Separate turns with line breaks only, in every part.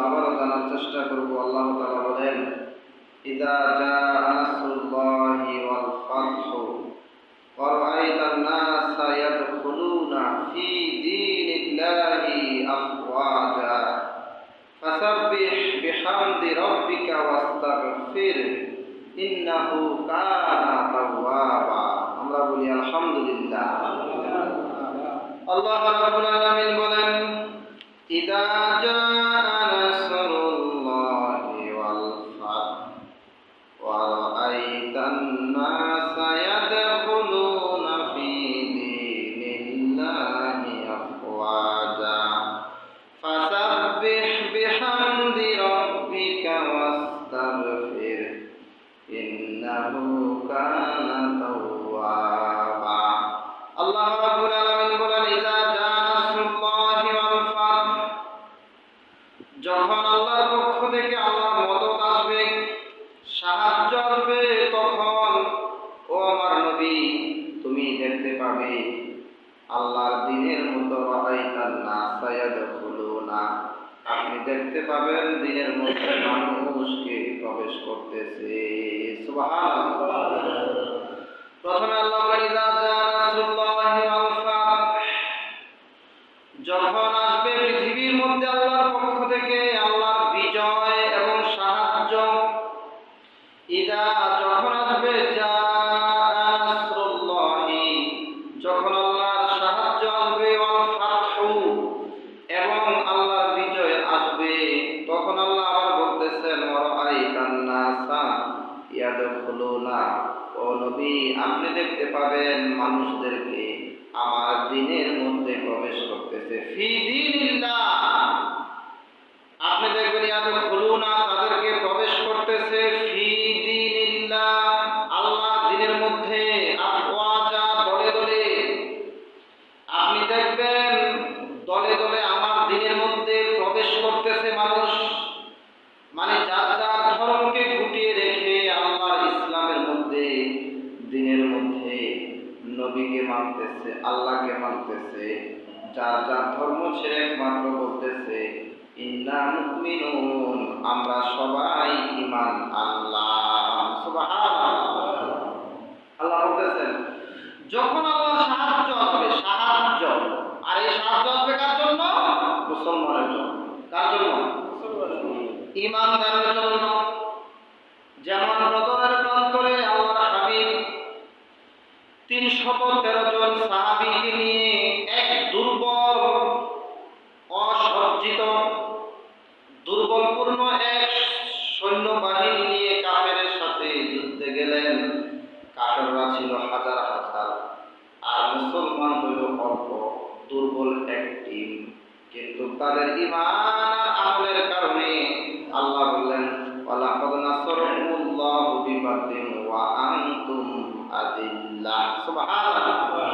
আবারও জানার চেষ্টা করব। আল্লাহ তাআলা বলেন, ইযা জাআ নাসরুল্লাহি ওয়াল ফাতহু ওয়া রাআইতান নাসা ইয়াদখুলুনা ফি দীনিল্লাহি আফওয়াজা ফাসাব্বিহ বিহামদি রাব্বিকা ওয়াস্তাগফির ইন্নাহু কানা তাওয়াবা। আমরা বলি আলহামদুলিল্লাহ। আল্লাহ রাব্বুল আলামিন বলেন, ইযা জাআ নাসরুল্লাহি ওয়াল ফাতহু ওয়া রাআইতান নাসা ইয়াদখুলুনা ফি দীনিল্লাহি আফওয়াজা ফাসাব্বিহ বিহামদি রাব্বিকা ওয়াস্তাগফির ইন্নাহু কানা তাওয়াবা। আল্লাহ রাব্বুল আলামিন বলেন, ইযা জাআ নাসরুল্লাহি ওয়াল ফাতহ, যখন আল্লাহর পক্ষ থেকে আল্লাহর মদদ আসবে, সাহায্য আসবে, তখন ও আমার নবী তুমি দেখতে পাবে আল্লাহর দ্বীনের মধ্যে রাআইতান নাসা ইয়াদখুলুনা, আপনি দেখতে পাবেন দ্বীনের মধ্যে মানুষকে প্রবেশ করতেছে। সুবহানাল্লাহ। প্রথমে আল্লাহ বলেন, ইযা জাআ নাসরুল্লাহি ওয়াল ফাতহ, যখন আসবে পৃথিবীর মধ্যে আল্লাহর পক্ষ থেকে আল্লাহর বিজয় এবং সাহায্য। ইযা যখন আসবে, জাআ নাসরুল্লাহি যখন আল্লাহর সাহায্য আসবে, ওয়াল ফাতহু এবং আল্লাহর বিজয় আসবে, তখন আল্লাহ আবার বলতেছেন, ওয়া রাআইতান নাসা ইয়াদখুলুনা, ও নবী আপনি দেখতে পাবেন মানুষদেরকে আমার দ্বীনের মধ্যে প্রবেশ করতেছে। ফি দীনিল্লাহ, আপনি দেখবেন ইয়াদখুলুনা, তাদেরকে প্রবেশ করতেছে। ফি দীনিল্লাহ, আল্লাহর দ্বীনের মধ্যে। আফওয়াজা, দলে দলে। আপনি দেখবেন দলে দলে আমার দ্বীনের মধ্যে প্রবেশ করতেছে মানুষ, মানে যার যার ধর্মকে গুটিয়ে রেখে আল্লাহর ইসলামের মধ্যে, দ্বীনের মধ্যে নবীকে মানতেছে, আল্লাহকে মানতেছে। যার যার ধর্ম ছেড়ে একমাত্র বলতেছে, ইন্না মুমিনুন, আমরা সবাই ঈমান আল্লাহ। সুবহানাল্লাহ। আল্লাহ বলতেছেন, যখন আল্লাহ সাহায্য আসবে, সাহায্য, আর এই সাহায্য আসবে কার জন্য? মুসলমানের জন্য। কার জন্য? ঈমানদারের জন্য। যেমন বদরের প্রান্তরে আল্লাহর হাবিব 313 জন সাহাবীকে নিয়ে এক দুর্বল, অসজ্জিত, দুর্বলপূর্ণ এক সৈন্যবাহিনী নিয়ে কাফেরের সাথে যুদ্ধে গেলেন। কাফেররা ছিল হাজার হাজার, আর মুসলমান হইল অল্প, দুর্বল এক টিম। কিন্তু তাদের ঈমান আর আমলের কারণে আল্লাহ বললেন, ওয়ালাকাদ নাসারাকুমুল্লাহু বিবাদরিন ওয়া আনতুম আযিল্লাহ। সুবহানাল্লাহ।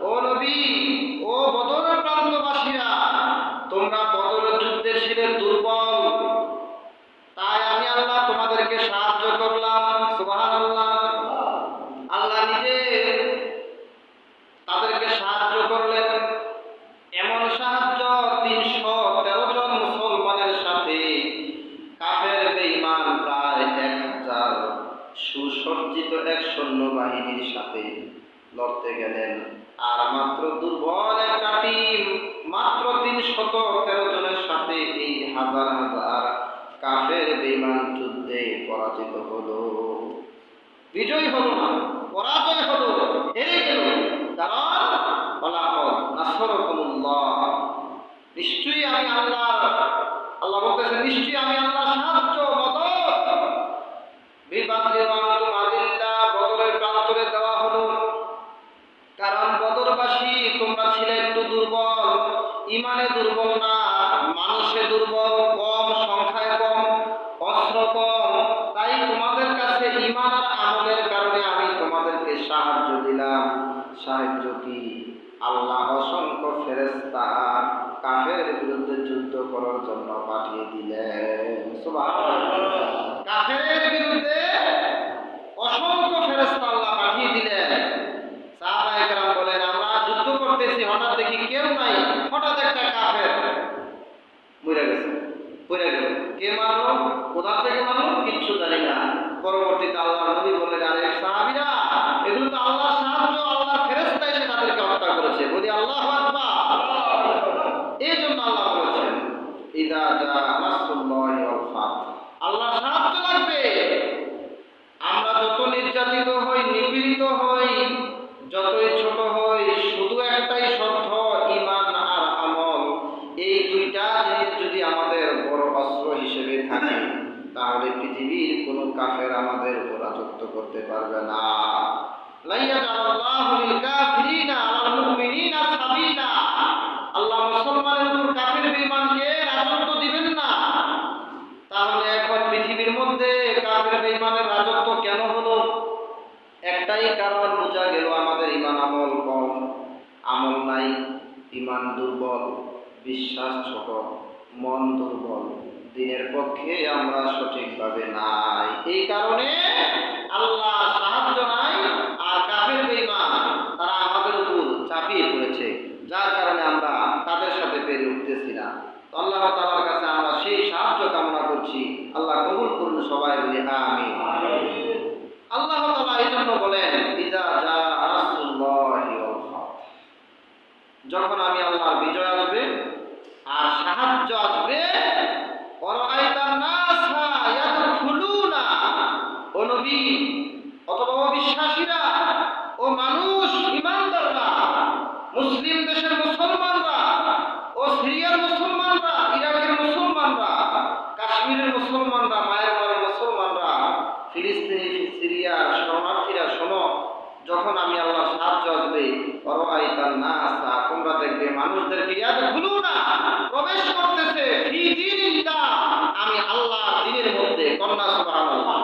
ও নবী, ও বদরের প্রান্তবাসীরা, তোমরা বদরের যুদ্ধে ছিলে দুর্বল, তাই আমি আল্লাহ তোমাদেরকে সাহায্য করলাম। সুবহানাল্লাহ। আল্লাহ নিজে তাদেরকে সাহায্য করলেন। এমন সাহায্য 313 জন মুসলমানের সাথে কাফের বেঈমান প্রায় 1000 সুসজ্জিত এক সৈন্যবাহিনীর সাথে লড়তে গেলেন। আর মাত্র দুর্বল একটা টিম, মাত্র 313 জনের সাথে এই হাজার হাজার কাফের বেঈমান যুদ্ধে পরাজিত হলো। বিজয় হলো না, পরাজয় হলো, হেরে গেল। কারণ ওয়ালাকাদ নাসারাকুমুল্লাহ, নিশ্চয়ই আমি আল্লাহ, আল্লাহ বলতেছেন, নিশ্চয়ই আমি আল্লাহ সাহায্য, মদদ বিবাদরিন ওয়া আনতুম আযিল্লাহ, বদরের প্রান্তরে দেওয়া হলো। কারণ বদরবাসী তোমরা ছিলে একটু দুর্বল, ঈমানে দুর্বল না, মানুষে দুর্বল, কম সংখ্যায়, কম অস্ত্র কম, তাই তোমাদের কাছে ঈমান আর আমলের কারণে আমি তোমাদেরকে সাহায্য দিলাম। সাহায্য কি? আল্লাহ অসংখ্য ফেরেশতা কাফেরের বিরুদ্ধে যুদ্ধ করার জন্য পাঠিয়ে দিলেন। সুবহানাল্লাহ। কাফেরের বিরুদ্ধে অসংখ্য ফেরেশতা আল্লাহ পাঠিয়ে দিলেন। সাহাবায়ে কেরাম বলেন, আমরা যুদ্ধ করতেছি, হঠাৎ দেখি কেউ নাই, হঠাৎ একটা কাফের মরে গেছে, পড়ে গেল। কে মারলো? কোথা থেকে মারলো? কিচ্ছু জানি না। পরবর্তীতে আল্লাহ নবী বললেন, আরে সাহাবীরা, এগুলো তো আল্লাহর সাহায্য, আল্লাহর ফেরেশতা এসে তাদেরকে হত্যা করেছে। বলি আল্লাহু আকবার। এই জন্য আল্লাহ বলেছেন, ইযা জা নাসরুল্লাহি ওয়াল ফাত, আল্লাহর সাহায্য লাগবে। আমরা যত নির্যাতিত হই, নিপীড়িত হই, যতই ছোট হই, শুধু একটাই শর্ত, ঈমান আর আমল। এই দুইটা জিনিস যদি আমাদের বড় অস্ত্র হিসেবে থাকে, তাহলে পৃথিবীর কোনো কাফের আমাদের উপর রাজত্ব করতে পারবে না। লা ইয়াজআলুল্লাহু লিল কাফিরিনা আলাল মুমিনিনা সাবিলা। আল্লাহ মুসলমানের উপর কাফের বেঈমানকে রাজত্ব দিবেন না। তাহলে এখন পৃথিবীর মধ্যে কাফের বেঈমানের রাজত্ব কেন হলো? একটাই কারণ, বোঝা গেল আমাদের ঈমান আমল কম, আমল নাই, ঈমান দুর্বল, বিশ্বাস ছোট, মন দুর্বল, দিনের পক্ষে আমরা সঠিকভাবে নাই। এই কারণে আল্লাহ সাহায্য নাই, আর কাফের বেঈমান তারা আমাদের উপর চাপিয়ে পড়েছে, যার কারণে আমরা তাদের সাথে পেরে উঠতেছি না। তো আল্লাহ তাআলার কাছে আমরা সেই সাহায্য কামনা করছি। আল্লাহ কবুল করুন, সবাই বলি আমিন। আল্লাহ তাআলা এই জন্য বলেন, ইযা জা নাসরুল্লাহি ওয়াল ফাত, যখন আমি আল্লাহর বিজয় আসবে আর সাহায্য আসবে, ওয়ারাআইতান নাসা ইয়াদখুলুনা, ও নবী অথবা অবিশ্বাসীরা, ও মানুষ, ঈমানদাররা, মুসলিম দেশের মুসলমানরা, ও সিরিয়ার মুসলমানরা, ইরাকের মুসলমানরা, কাশ্মীরের মুসলমানরা, মায়ানমারের মুসলমানরা, ফিলিস্তিনি, সিরিয়ার শরণার্থীরা, শোনো, যখন আমি আল্লাহর সাহায্য আসবে, ওয়ারাআইতান নাসা, তোমরা দেখবে মানুষদেরকে ইয়াদখুলুনা, প্রবেশ করতেছে, ফি দীনিল্লাহ, আমি আল্লাহর দ্বীনের মধ্যে। কন্যা সুবহানাল্লাহ।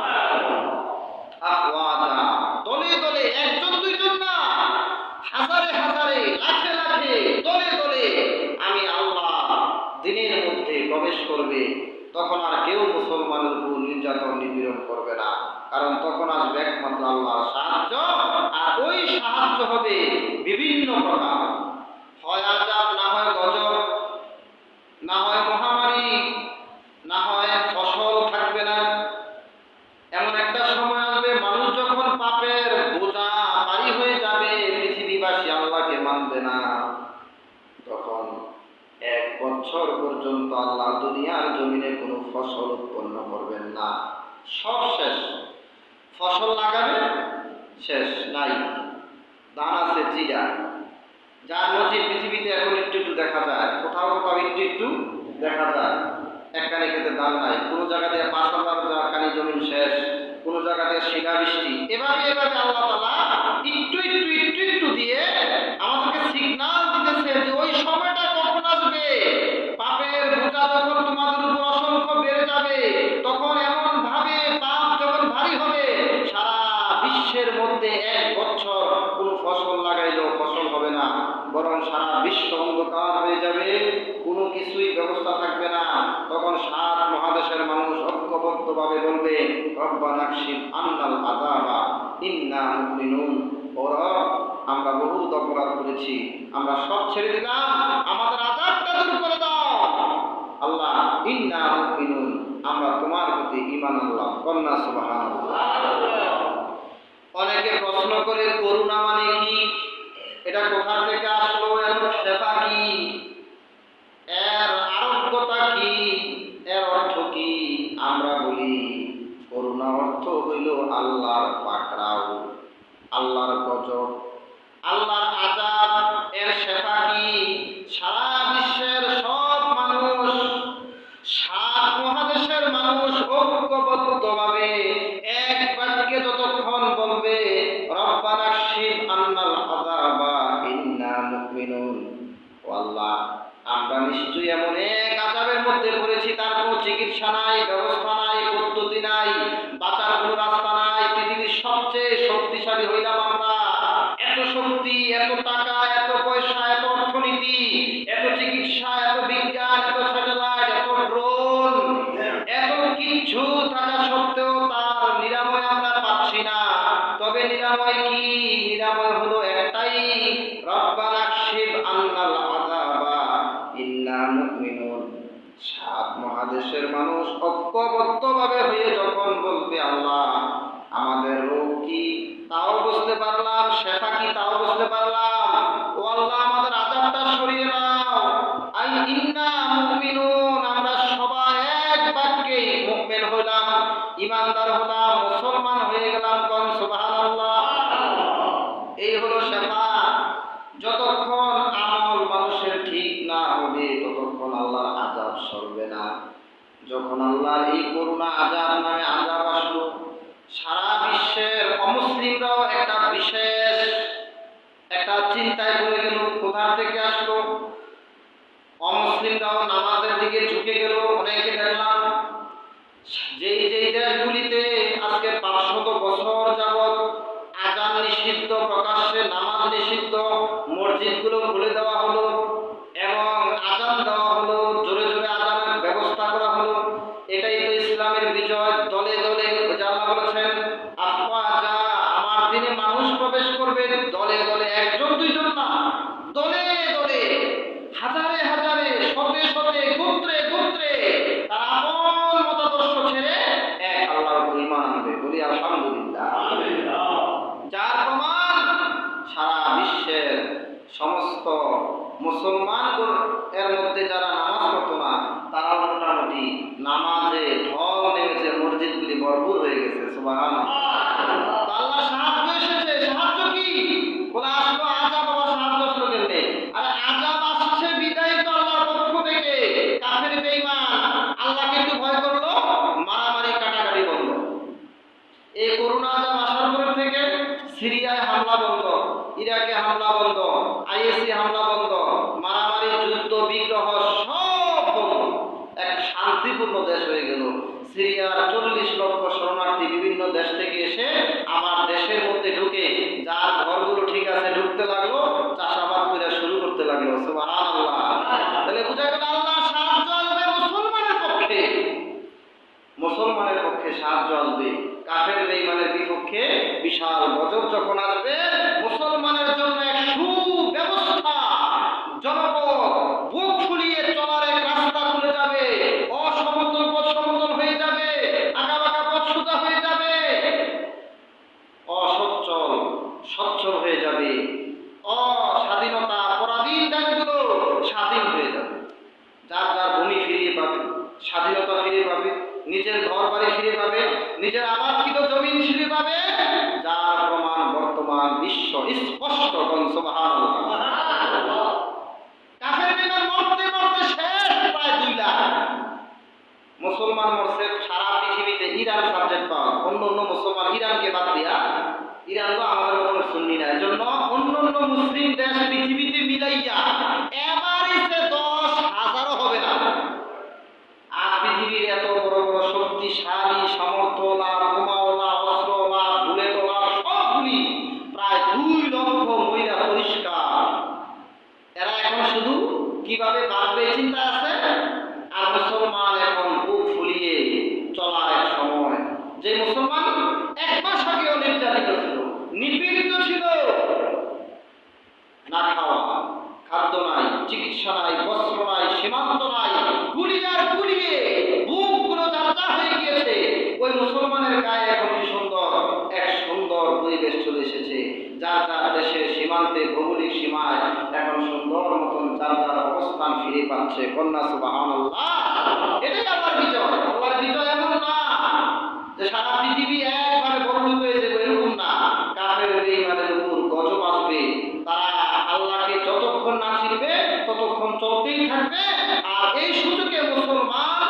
আফওয়াজা, দলে দলে, একজন দুইজন না, হাজারে হাজারে, লাখে লাখে, দলে দলে আমি আল্লাহ দ্বীনের মধ্যে প্রবেশ করবে। তখন আর কেউ মুসলমানের উপর নির্যাতন নিপীড়ন করবে না, কারণ তখন আসবে একমাত্র আল্লাহর সাহায্য। আর ওই সাহায্য হবে বিভিন্ন প্রকার, হয় আযাব, না হয় গজব, না হয় মহামারী, না হয় ফসল থাকবে না। এমন একটা সময় আসবে, মানুষ যখন পাপের বোঝা ভারী হয়ে যাবে, পৃথিবীবাসী আল্লাহকে মানবে না, তখন 1 বছর পর্যন্ত আল্লাহ দুনিয়ার জমিনে কোনো ফসল উৎপন্ন করবেন না। সব শেষ। ফসল লাগাবে, শেষ, নাই। ধান আছে চিরা, যার মধ্যে পৃথিবীতে এখন একটু একটু দেখা যায়, কোথাও কোথাও একটু একটু দেখা যায়। একখানি খেতে ধান নাই, কোনো জায়গা দিয়ে 5,000 কানি জমিন শেষ, কোনো জায়গা দিয়ে শিলাবৃষ্টি। এভাবে এভাবে আল্লাহ তাআলা একটু একটু একটু একটু দিয়ে আমাদেরকে সিগন্যাল দিতেছে যে ওই সময়টা কখন আসবে, পাপের বোঝা যখন তোমাদের উপর অসংখ্য বেড়ে যাবে, তখন এমন ভাবে পাপ যখন ভারী হবে, সারা বিশ্বের মধ্যে 1 বছর কোনো ফসল লাগাইলেও ফসল হবে না, বরং সারা বিশ্ব অন্ধকার হয়ে যাবে, কোনো কিছুই ব্যবস্থা থাকবে না। তখন 7 মহাদেশের মানুষ ঐক্যবদ্ধভাবে বলবে, রব্বানা কশিফ আন্নাল আযাবা ইন্না মুমিনুন, ও রব, আমরা বহুত অপরাধ করেছি, আমরা সব ছেড়ে দিলাম, আমাদের আযাবটা দূর করে দাও। আল্লাহ, ইন্না মুমিনুন, আমরা তোমার প্রতি ঈমান আনলাম। কন্যা সুবহানাল্লাহ। অনেকে প্রশ্ন করে, করুণা মানে কি? এটা কোথা থেকে আসলো? এর শেফা কি? এর আরোগ্যতা কি? এর অর্থ কি? আমরা বলি, করুণা অর্থ হইল আল্লাহর পাকড়াও, আল্লাহর গজব, আল্লাহর আযাব। এর শেফা কি? সারা বিশ্বের সব মানুষ, 7 মহাদেশের মানুষ ঐক্যবদ্ধভাবে এক বাক্যে যতক্ষণ বলবে, রব্বানা কশিফ আন্নাল আযাবা ইন্না মুমিনুন, ও আল্লাহ, আমরা নিশ্চয়ই এমন এক আযাবের মধ্যে পড়েছি, তার কোনো চিকিৎসা নাই, ব্যবস্থা নাই, পদ্ধতি নাই, বাঁচার কোনো রাস্তা নাই। পৃথিবীর সবচেয়ে শক্তিশালী হইলাম আমরা, এত শক্তি, এত টাকা, এত পয়সা, এত অর্থনীতি, এত চিকিৎসা, এত বিজ্ঞান, এত স্যাটেলাইট, এত ড্রোন, এত কিছু থাকা সত্ত্বেও তার নিরাময় আমরা পাচ্ছি না। তবে নিরাময় কি? নিরাময় হলো একটাই, রব্বানা কশিফ আন্নাল আযাবা ইন্না মুমিনুন। 7 মহাদেশের মানুষ মানুষ ঐক্যবদ্ধভাবে হয়ে যখন বলবে আল্লাহ আমাদের রোগ কি তাও বুঝতে পারলাম, শেফা কি তাও বুঝতে পারলাম, ও আল্লাহ আমাদের আযাবটা সরিয়ে নাও, আই ইন্না মুমিনুন, আমরা সবাই এক বাক্যে মুমিন হলাম, ঈমানদার হলাম, মুসলমান হয়ে গেলাম, কোন সুবহানাল্লাহ। এই হলো শেফা। যতক্ষণ আমল মানুষের ঠিক না হবে ততক্ষণ আল্লাহর আযাব সরবে না। যখন আল্লাহর এই করুণা আযাব নামে আযাব আসলো, সারা বিশ্বের অমুসলিমরাও একটা বিশেষ একটা চিন্তায় পড়ে গেল। কোথা থেকে আসলো? অমুসলিমরাও নামাজের দিকে ঝুঁকে গেল। অনেকে দেখলাম যেই যেই দেশগুলিতে আজকে 500 বছর যাবৎ আযান নিষিদ্ধ, প্রকাশ্যে নামাজ নিষিদ্ধ, মসজিদগুলো খুলে দেওয়া হলো এবং আযান দেওয়া হলো, জোরে জোরে আযানের ব্যবস্থা করা হলো। এটাই তো ইসলামের বিজয়। দলে দলে আল্লাহ বলেছেন আফওয়াজা, আমার দিনে মানুষ প্রবেশ করবে দলে দলে, একজন দুইজন না, দলে দলে, হাজারে হাজারে, শতে শতে, গোত্রে গোত্রে তারা আপন মতাদর্শ ছেড়ে এক আল্লাহর উপর ঈমান আনবে। বলি আলহামদুলিল্লাহ। যার প্রমাণ সারা বিশ্বের সমস্ত মুসলমান এর মধ্যে যারা নামাজ পড়তো না তারা মোটামুটি নামাজে ঢল নেমেছে, মসজিদগুলি ভরপুর হয়ে গেছে। সুবহানাল্লাহ। আল্লাহ সাহায্য এসেছে। সাহায্য কি? বলে আসলো আযাব, আবার সাহায্য আসলো কেমনে? আরে আযাব আসছে বিদায় তো আল্লাহর পক্ষ থেকে। কাফের বেঈমান আল্লাহকে একটু ভয় করলো, মারামারি কাটাকাটি বন্ধ। এই করোনা আযাব আসার পর থেকে সিরিয়ায় হামলা বন্ধ, ইরাকে হামলা বন্ধ, আইএসি হামলা বন্ধ, মারামারি, যুদ্ধ, বিগ্রহ সব বন্ধ। এক শান্তিপূর্ণ দেশ হয়ে গেল। সিরিয়ার 40 লক্ষ শরণার্থী বিভিন্ন দেশ থেকে এসে আবার দেশের মধ্যে ঢুকে যার ঘরগুলো ঠিক আছে ঢুকতে লাগলো, চাষাবাদ করে শুরু করতে লাগলো। সুবহানাল্লাহ। তাহলে বোঝা গেল আল্লাহ সাহায্য আসবে মুসলমানের পক্ষে, মুসলমানের পক্ষে সাহায্য আসবে। কাফের বেঈমানের বিপক্ষে বিশাল গজব যখন আসবে, মুসলমানের জন্য এক সুব্যবস্থা, জনপদ বুক ফুলিয়ে চলার এক রাস্তা খুলে যাবে। অসমতল পথ সমতল হয়ে যাবে, আঁকাবাঁকা পথ সোজা হয়ে যাবে, অসচ্ছল সচ্ছল হয়ে যাবে, অস্বাধীনতা পরাধীন দেশগুলো স্বাধীন হয়ে যাবে। যার যার ভূমি ফিরিয়ে পাবে, স্বাধীনতা ফিরে পাবে, নিজের ঘর বাড়ি ফিরে পাবে, নিজের আবাদকৃত জমিন ফিরে পাবে, যার প্রমাণ বর্তমান বিশ্ব স্পষ্ট। সুবহানাল্লাহ। কাফের বেঈমান মরতে মরতে শেষ প্রায় 2 লাখ। মুসলমান মরছে সারা পৃথিবীতে। ইরান সাবজেক্ট পাওয়া, অন্য অন্য মুসলমান, ইরানকে বাদ দিয়া, ইরান তো আমাদের মতো সুন্নি না, এর জন্য অন্য অন্য মুসলিম দেশ পৃথিবীতে মিলাইয়া এভারেজে 10,000ও হবে না। আর পৃথিবীর এত বড় বড় শক্তিশালী, সামর্থ্যওয়ালা, বোমাওয়ালা, অস্ত্রওয়ালা, বুলেটওয়ালা সবগুলি প্রায় 2 লক্ষ মহিলা পরিষ্কার। এরা এখন শুধু কিভাবে বাঁচবে চিন্তা আছে। আর মুসলমান এখন বুক ফুলিয়ে চলার এক সময়। যে মুসলমান 1 মাস আগেও নির্যাতিত ছিল, নিপীড়িত ছিল, না খাওয়া, খাদ্য নাই, চিকিৎসা নাই, বস্ত্র নাই, সীমান্ত নাই, গুলিয়ার গুলিয়ে বুকগুলো যাত্রা হয়ে গিয়েছে, ওই মুসলমানের গায়ে এখন কি সুন্দর এক সুন্দর পরিবেশ চলে এসেছে। যার যার দেশের সীমান্তে, ভৌগোলিক সীমায় এখন সুন্দর মতন যার যার অবস্থান ফিরে পাচ্ছে। কন্যা সুবহানাল্লাহ। এটাই আল্লাহর বিজয়। আল্লাহর বিজয় এমন না যে সারা পৃথিবী একবারে বড়লোক হয়ে যাবে, এরকম না। কাফের বেঈমানের উপর গজব আসবে, তারা আল্লাহকে যতক্ষণ না চিনবে ততক্ষণ চলতেই থাকবে। আর এই সুযোগে মুসলমান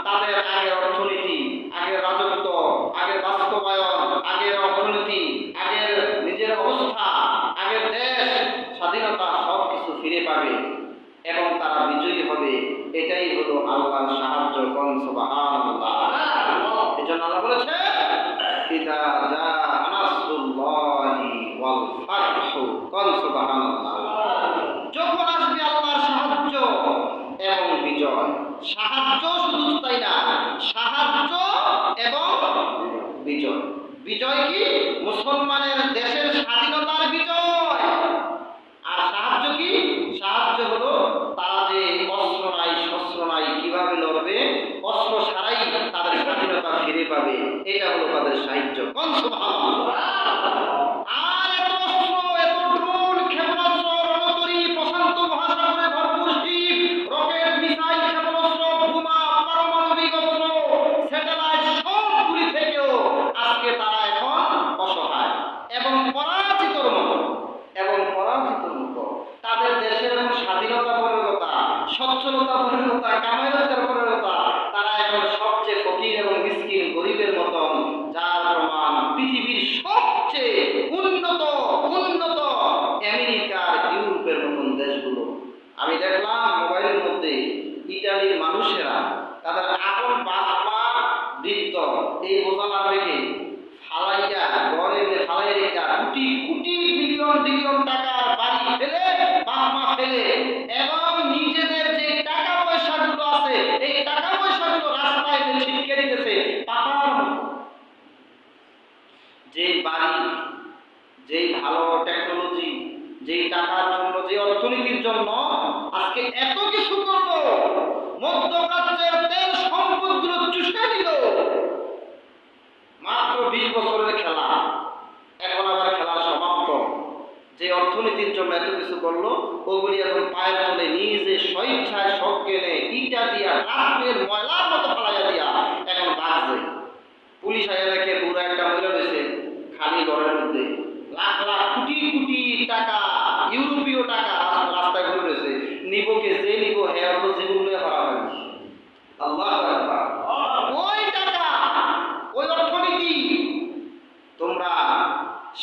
তাদের আগের অর্থনীতি, আগের রাজত্ব, আগের বাস্তবায়ন, আগের অর্থনীতি, আগের নিজের অবস্থা, আগের দেশ, স্বাধীনতা সবকিছু ফিরে পাবে এবং তারা বিজয়ী হবে। এটাই হলো আল্লাহর সাহায্য। কোন সুবহানাল্লাহ। এজন্য আল্লাহ বলেছে ইদা জাআ নাসরুল্লাহি ওয়াল ফাতহু। কোন সুবহানাল্লাহ। যখন আসবে আল্লাহর সাহায্য এবং বিজয়। সাহায্য শুধু তাই না, সাহায্য এবং বিজয়। বিজয় কি? মুসলমানের দেশের স্বাধীনতার বিজয়। আর সাহায্য কি? সাহায্য হলো তারা যে অস্ত্র নাই, শস্ত্র নাই, কিভাবে লড়বে, অস্ত্র ছাড়াই এটা হলো তাদের সাহায্য। কোন সুবহানাল্লাহ। আর এত অস্ত্র, এত ড্রোন, ক্ষেপণাস্ত্র, রণতরী, প্রশান্ত মহাসাগরে ভরপুর শিপ, রকেট, মিসাইল, ক্ষেপণাস্ত্র, বোমা, পারমাণবিক অস্ত্র, স্যাটেলাইট সবগুলি থেকেও আজকে তারা এখন অসহায় এবং পরাজিতর মতো তাদের দেশের এখন স্বাধীনতা পরিণতা, সচ্ছলতা পরিণতা, কামাই রোজগার পরিণতা, তারা এখন সবচেয়ে ফকির এবং মিসকিন গরিবের মতন, যার প্রমাণ পৃথিবীর সবচেয়ে উন্নত আমেরিকার, ইউরোপের মতন দেশগুলো। আমি দেখলাম মোবাইলের মধ্যে ইটালির মানুষেরা তাদের আপন বাপ মা বৃদ্ধ এই বোঝালা রেখে ফালাইয়া ঘরে ফালাই রেখা কোটি কোটি বিলিয়ন টাকার বাড়ি ফেলে, বাপ মা ফেলে, এবং নিজেদের যে টাকা পয়সাগুলো আছে এই টাকা পয়সাগুলো রাস্তায় ছিটকে দিতেছে পাতার মতো। যে বাড়ি, যেই ভালো টেকনোলজি, যেই টাকার জন্য, যে অর্থনীতির জন্য আজকে এত কিছু করলো, মধ্যপ্রাচ্যের তেল সম্পদগুলো চুষে নিল, মাত্র 20 বছরের খেলা, এখন আবার খেলা সমাপ্ত। যে অর্থনীতির জন্য এত কিছু করলো ওগুলি এখন পায়ের তলে নিজে স্বেচ্ছায় সব কেনে ইটা দিয়া রাস্তার ময়লার মতো ফালাইয়া দিয়া এখন বাঁচছে। পুলিশ আয়া দেখে পুরো একটা মহিলা রয়েছে খালি ঘরের মধ্যে, লাখ লাখ কোটি কোটি টাকা, ইউরোপীয় টাকা রাস্তায় ঘুরে রয়েছে। নিবকে যে নিব হ্যাঁ তো জীবন নিয়ে করা হয়। আল্লাহু আকবার। ওই টাকা, ওই অর্থনীতি তোমরা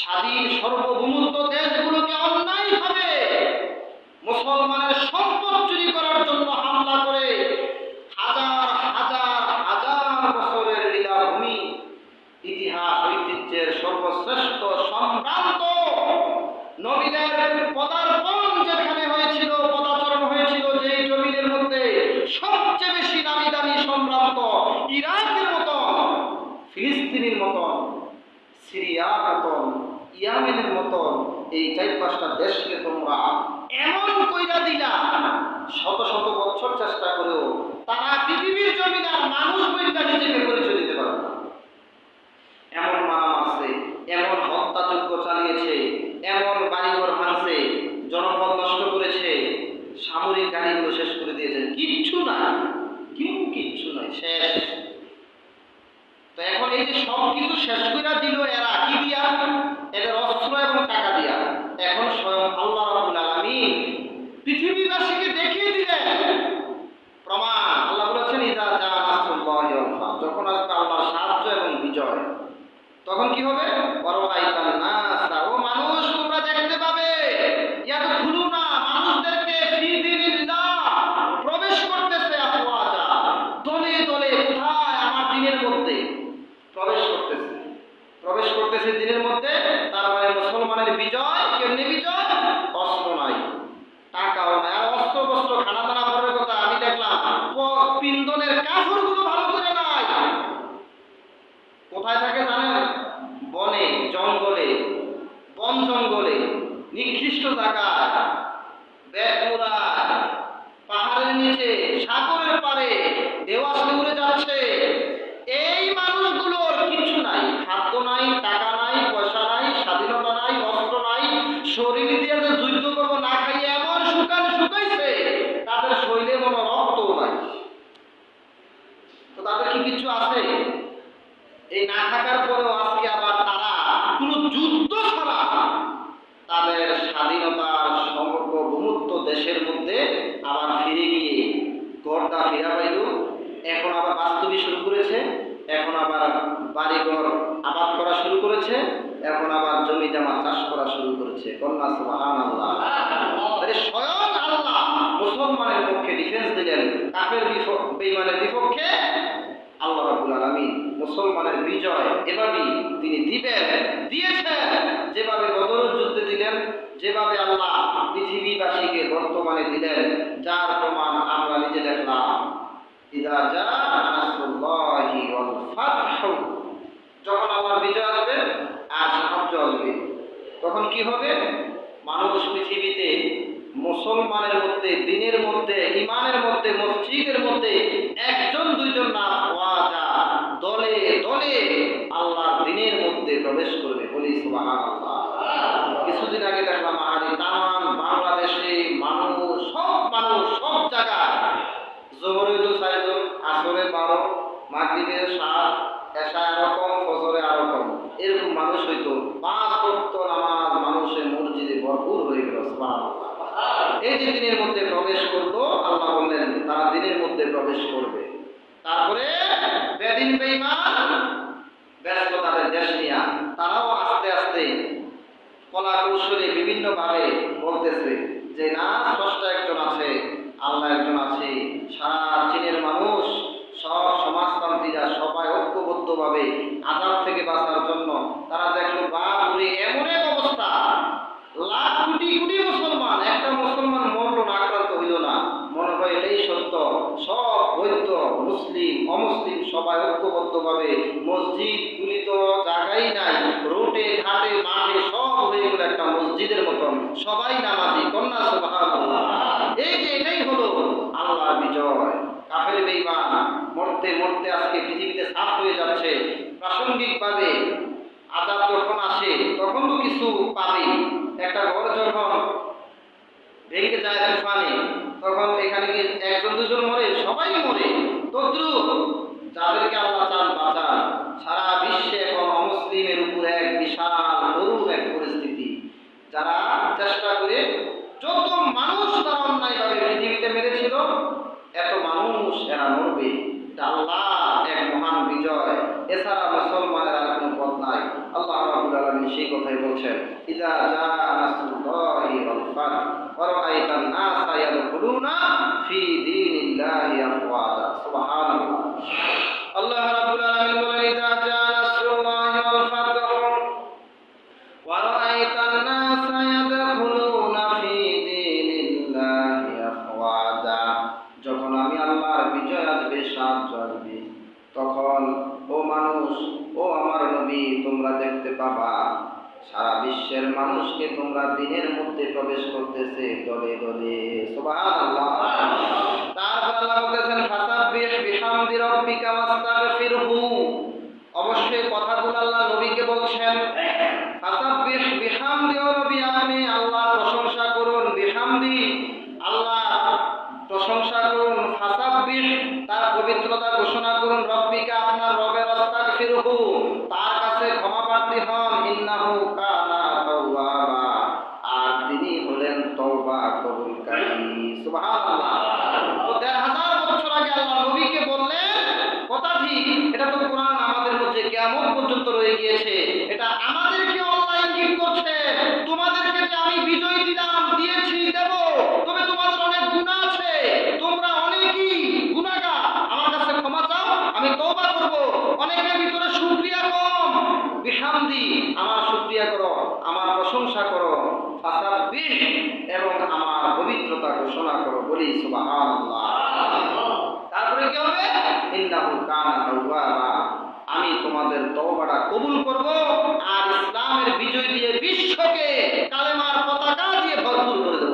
স্বাধীন সার্বভৌমত্ব দেশগুলোকে অন্যায়ভাবে মুসলমানের সম্পদ চুরি করার জন্য হামলা করে হাজার বছরের লীলাভূমি, ইতিহাস ঐতিহ্যের সর্বশ্রেষ্ঠ সম্ভ্রান্ত নবীদের পদার্পণ যেখানে হয়েছিল, পদাচরণ হয়েছিল, যে জমিনের মধ্যে সবচেয়ে বেশি নামি দামি সম্ভ্রান্ত ইরাকের মতন, ফিলিস্তিনের মতন, সিরিয়ার মতন, ইয়ামেনের মতন এই 4-5টা দেশকে তোমরা এমন কইরা দিলা, শত শত বছর চেষ্টা করেও তারা পৃথিবীর জমিনে আর মানুষ বইটা নিজেকে পরিচয় দিতে পারে না। এমন মারা মারছে, এমন হত্যাযজ্ঞ চালিয়েছে, এমন বাড়িঘর ভাঙছে, জনপদ নষ্ট করেছে, সামরিক গাড়িগুলো শেষ করে দিয়েছে, কিচ্ছু নাই, শেষ। তো এখন এই যে সব কিছু শেষ করে দিল এরা, কি দিয়া? এদের অস্ত্র এবং টাকা দিয়া। এখন স্বয়ং আল্লাহ রাব্বুল আলামিন পৃথিবীবাসীকে দেখিয়ে দিলেন প্রমাণ। আল্লাহ বলেছেন ইযা জা নাসরুল্লাহি ওয়াল ফাতহ, যখন আসবে আল্লাহর সাহায্য এবং বিজয়, তখন কি হবে? ওয়ারাআইতান নাস, ও মানুষ তোমরা দেখতে পাবে, ইয়াদখুলুনা, মানুষদেরকে ফি দীনিল্লাহ প্রবেশ করতেছে, আফওয়াজা, দলে দলে। কোথায়? আমার দ্বীনের মধ্যে প্রবেশ করতেছে দিনের মধ্যে। তার মানে মুসলমানের বিজয় কেমনি বিজয়? অস্ত্র নাই, টাকাও নাই, আর অস্ত্র বস্ত্র খানা দানা করার কথা আমি দেখলাম পিন্দনের কাপড়গুলো ভালো করে নাই। কোথায় থাকে জানেন? বনে, জঙ্গলে, বন জঙ্গলে, নিকৃষ্ট জায়গায়, বেতমুরা, পাহাড়ের নিচে, সাগরের পারে, দেওয়াশে উড়ে যাচ্ছে। এই মানুষগুলোর কিছু নাই, খাদ্য নাই, টাকা নাই, পয়সা নাই, স্বাধীনতা নাই, অস্ত্র নাই, শরীর দিয়ে যে যুদ্ধ করবো না খাইয়ে এমন শুকাইছে তাদের শরীরে কোনো রক্তও নাই। তো তাদের কি কিছু আছে? এই না থাকার পরেও আজকে আবার তারা কোনো যুদ্ধ ছাড়া তাদের স্বাধীনতার সার্বভৌমত্ব দেশের মধ্যে আবার ফিরে গিয়ে গড়টা ফিরা পাইল। এখন আবার বাস্তবি শুরু করেছে, এখন আবার বাড়িঘর আবাদ করা শুরু করেছে, এখন আবার জমি জমা চাষ করা শুরু করেছে। কন্যা সুবহানাল্লাহ। তাহলে স্বয়ং আল্লাহ মুসলমানের পক্ষে ডিফেন্স দিলেন, কাফের বেঈমানের বিপক্ষে আল্লাহ রাব্বুল আলামিন মুসলমানের বিজয় এভাবেই তিনি দিয়েছেন, যেভাবে বদরের যুদ্ধে দিলেন, যেভাবে আল্লাহ পৃথিবীবাসীকে বর্তমানে দিলেন, যার প্রমাণ আমরা নিজে দেখলাম। ইযা জা নাসরুল্লাহি ওয়াল ফাতহ, যখন আল্লাহর বিজয় আসবে আর সাহায্য আসবে, তখন কি হবে? মানুষ পৃথিবীতে মুসলমানের মধ্যে, দ্বীনের মধ্যে, ঈমানের মধ্যে, মসজিদের মধ্যে একজন দুইজন না, ওয়াজা, দলে দলে মাগরিবের 7, এশা আরো কম, ফজরে আরো কম, এরকম মানুষ হইতো। 5 ওয়াক্ত নামাজ মানুষের মসজিদে ভরপুর হয়ে গেল। সুবহানাল্লাহ। এই যে দিনের মধ্যে প্রবেশ করলো, আল্লাহ বললেন তারা দিনের মধ্যে প্রবেশ করবে। তারপরে বেদিন বেঈমান ব্যস্ত তাদের দেশ নিয়া, তারাও আস্তে আস্তে কলা কৌশলে বিভিন্ন ভাবে বলতেছে যে না, স্রষ্টা একজন আছে, আল্লাহ একজন আছে। সারা চীনের মানুষ, সব সমাজতান্ত্রীরা সবাই ঐক্যবদ্ধভাবে আযাব থেকে বাঁচার জন্য তারা দেখলো বাপরে এমন এক অবস্থা, লাখ কোটি কোটি মুসলমান, একটা মুসলমান মরলো না, আক্রান্ত হইল না। মনে হয় এটাই সত্য। সব বৌদ্ধ, মুসলিম, অমুসলিম সবাই ঐক্যবদ্ধভাবে, মসজিদ গুলি তো জায়গাই নাই, রোডে ঘাটে মাঠে সব হয়ে গেল একটা মসজিদের মতন, সবাই নামাজি। কন্যা সুবহানাল্লাহ। এই যে এটাই হলো আল্লাহর বিজয়। কাফের বেঈমান মরতে মরতে আজকে পৃথিবীতে সাফ হয়ে যাচ্ছে। প্রাসঙ্গিকভাবে আযাব যখন আসে তখন তো কিছু পাবে। একটা ঘর যখন ভেঙে যায় তুফানে, তখন এখানে কি একজন দুজন মরে? সবাই মরে। তদ্রুপ যাদেরকে আল্লাহ চান বাঁচান, সারা বিশ্বে এখন অমুসলিমের উপর এক বিশাল করুণ এক পরিস্থিতি। যারা চেষ্টা করে যত মানুষ তারা অন্যায়ভাবে পৃথিবীতে মেরেছিল, এত মানুষ এরা মরবে। এটা আল্লাহ এক মহান বিজয়, এছাড়া মুসলমানের আর কোনো পথ নাই। আল্লাহ রাব্বুল আলামিন সেই কথাই বলছেন, ইযা জাআ নাসরুল্লাহি ওয়াল ফাত ওয়া রাআইতান নাসা ইয়াদখুলুনা ফি দীনিল্লাহি আফওয়াজা। সুবহানাল্লাহ। আল্লাহ রাব্বুল আলামিন বলেন, ইযা জাআ নাসরুল্লাহি ওয়াল ফাত ওয়া রাআইতান নাসা ইয়াদখুলুনা ফি দীনিল্লাহি আফওয়াজা। যখন আমি আল্লাহর বিজয় আসবে, সাহায্য আসবে, তখন ও মানুষ, ও আমার নবী, তোমরা দেখতে পাবা সারা বিশ্বের মানুষকে তোমরা দিনের মধ্যে প্রবেশ করতেছে দলে দলে। সুবহানাল্লাহ। তারপর আল্লাহ বলতেছেন, ফাসাব্বিহ বিহামদি রাব্বিকা ওয়াস্তাগফিরহু। অবশ্যই কথাগুলো আল্লাহ নবীকে বলছেন। ফাসাব্বিহ বিহামদি, ও নবী আপনি আল্লাহর প্রশংসা করুন। বিহামদি, আল্লাহ প্রশংসা করুন। ফাসাব্বিহ, তার পবিত্রতা ঘোষণা করুন। রব্বিকা, আপনার রবের। আস্তাগফিরহু, তার কাছে ক্ষমা প্রার্থী হন। ইন্নাহু কানা তাওয়াবা, আর তিনি হলেন তওবা কবুলকারী। সুবহানাল্লাহ। তো ১৫০০ বছর আগে আল্লাহ নবীকে বললেন, কথা ঠিক, এটা তো কোরআন আমাদের মধ্যে কিয়ামত পর্যন্ত রয়ে গিয়েছে। এটা আমাদেরকে আল্লাহ ইঙ্গিত করছে, তোমাদেরকে যে আমি বিজয় দিলাম, দিয়েছি, দেব, তবে তোমাদের অনেক গুনাহ আছে, তোমরা অনেকেই গুনাহগার, আমার কাছে ক্ষমা চাও, আমি তওবা করব। অনেকের ভিতরে শুকরিয়া কম। বিহামদি, আমার শুকরিয়া করো, আমার প্রশংসা করো। ফাসাব্বিহ, এবং আমার পবিত্রতা ঘোষণা করো। বলি সুবহানাল্লাহ। তারপরে কি হবে? ইন্নাহু কানা তাওয়াবা, আমি তোমাদের তওবাটা কবুল করব, আর ইসলামের বিজয় দিয়ে বিশ্বকে কালেমার পতাকা দিয়ে ভরপুর করে দেব।